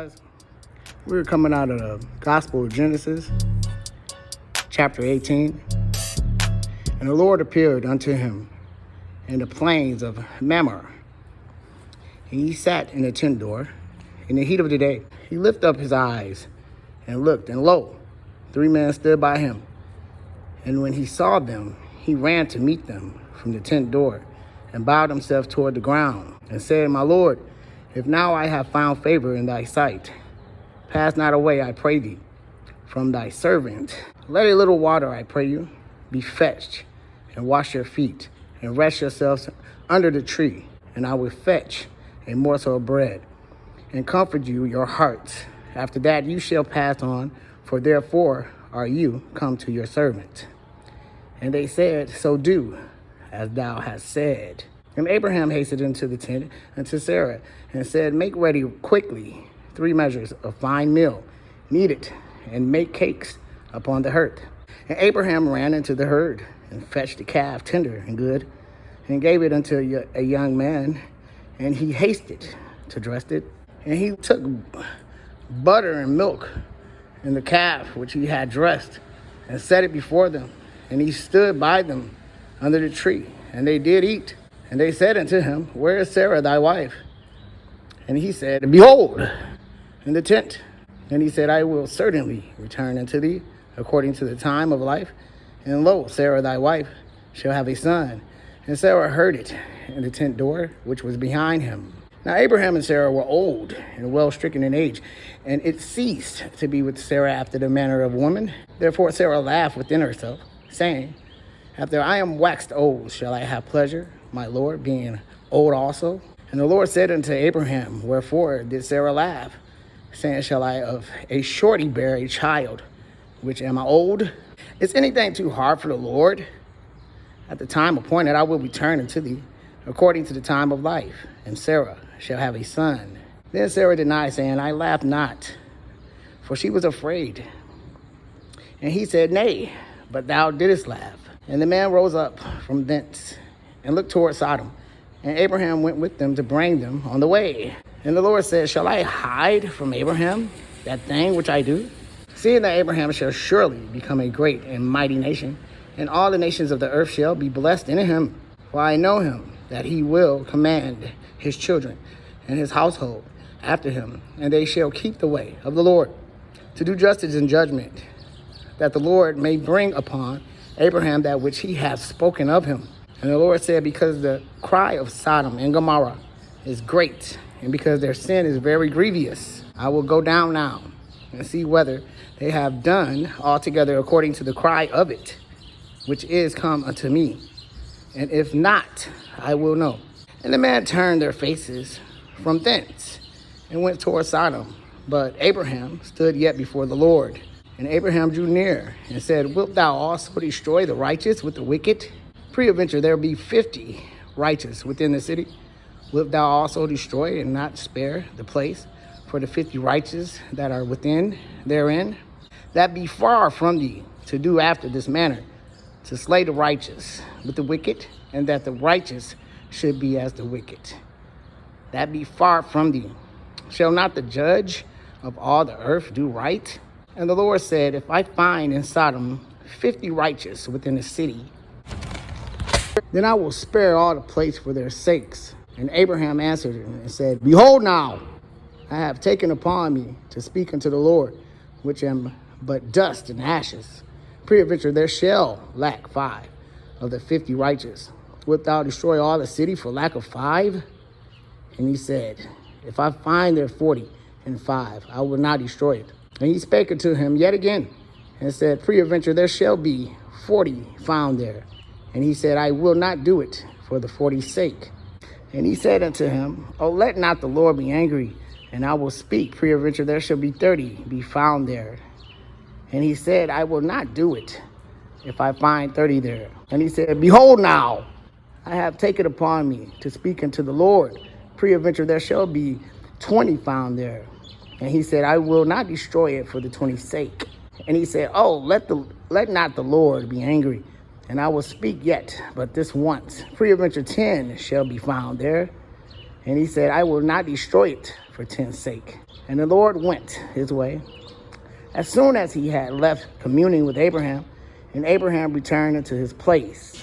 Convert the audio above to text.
guys. We're coming out of the Gospel of Genesis, chapter 18. And the Lord appeared unto him in the plains of Mamre. And he sat in the tent door in the heat of the day. He lifted up his eyes and looked, and lo, 3 men stood by him. And when he saw them, he ran to meet them from the tent door and bowed himself toward the ground and said, My Lord, if now I have found favor in thy sight, pass not away, I pray thee, from thy servant. Let a little water, I pray you, be fetched, and wash your feet, and rest yourselves under the tree, and I will fetch a morsel of bread, and comfort you your hearts. After that you shall pass on, for therefore are you come to your servant. And they said, So do, as thou hast said. And Abraham hastened into the tent unto Sarah, and said, Make ready quickly 3 measures of fine meal, knead it, and make cakes upon the hearth. And Abraham ran into the herd, and fetched a calf tender and good, and gave it unto a young man, and he hasted to dress it. And he took butter and milk and the calf which he had dressed, and set it before them. And he stood by them under the tree, and they did eat. And they said unto him, Where is Sarah thy wife? And he said, Behold, in the tent. And he said, I will certainly return unto thee according to the time of life. And lo, Sarah thy wife shall have a son. And Sarah heard it in the tent door, which was behind him. Now Abraham and Sarah were old and well stricken in age, and it ceased to be with Sarah after the manner of woman. Therefore Sarah laughed within herself, saying, After I am waxed old, shall I have pleasure, my Lord, being old also? And the Lord said unto Abraham, Wherefore did Sarah laugh, saying, Shall I of a shorty bear a child, which am I old? Is anything too hard for the Lord? At the time appointed I will return unto thee, according to the time of life, and Sarah shall have a son. Then Sarah denied, saying, I laughed not, for she was afraid. And he said, Nay, but thou didst laugh. And the man rose up from thence, and looked toward Sodom. And Abraham went with them to bring them on the way. And the Lord said, Shall I hide from Abraham that thing which I do? Seeing that Abraham shall surely become a great and mighty nation, and all the nations of the earth shall be blessed in him. For I know him, that he will command his children and his household after him, and they shall keep the way of the Lord, to do justice and judgment, that the Lord may bring upon Abraham that which he hath spoken of him. And the Lord said, Because the cry of Sodom and Gomorrah is great, and because their sin is very grievous, I will go down now and see whether they have done altogether according to the cry of it, which is come unto me. And if not, I will know. And the man turned their faces from thence, and went toward Sodom. But Abraham stood yet before the Lord. And Abraham drew near, and said, Wilt thou also destroy the righteous with the wicked? Peradventure there be 50 righteous within the city. Wilt thou also destroy and not spare the place for the 50 righteous that are within therein? That be far from thee to do after this manner, to slay the righteous with the wicked, and that the righteous should be as the wicked. That be far from thee. Shall not the judge of all the earth do right? And the Lord said, If I find in Sodom 50 righteous within the city, then I will spare all the place for their sakes. And Abraham answered and said, Behold now, I have taken upon me to speak unto the Lord, which am but dust and ashes. Peradventure there shall lack 5 of the 50 righteous. Wilt thou destroy all the city for lack of 5? And he said, If I find there 45, I will not destroy it. And he spake unto him yet again, and said, Peradventure there shall be 40 found there. And he said, I will not do it for the 40's sake. And he said unto him, Oh, let not the Lord be angry, and I will speak. Peradventure there shall be 30 be found there. And he said, I will not do it if I find 30 there. And he said, Behold now, I have taken upon me to speak unto the Lord. Peradventure there shall be 20 found there. And he said, I will not destroy it for the 20's sake. And he said, Oh, let not the Lord be angry, and I will speak yet but this once. Peradventure 10 shall be found there. And he said, I will not destroy it for 10's sake. And the Lord went his way. As soon as he had left communing with Abraham, and Abraham returned unto his place.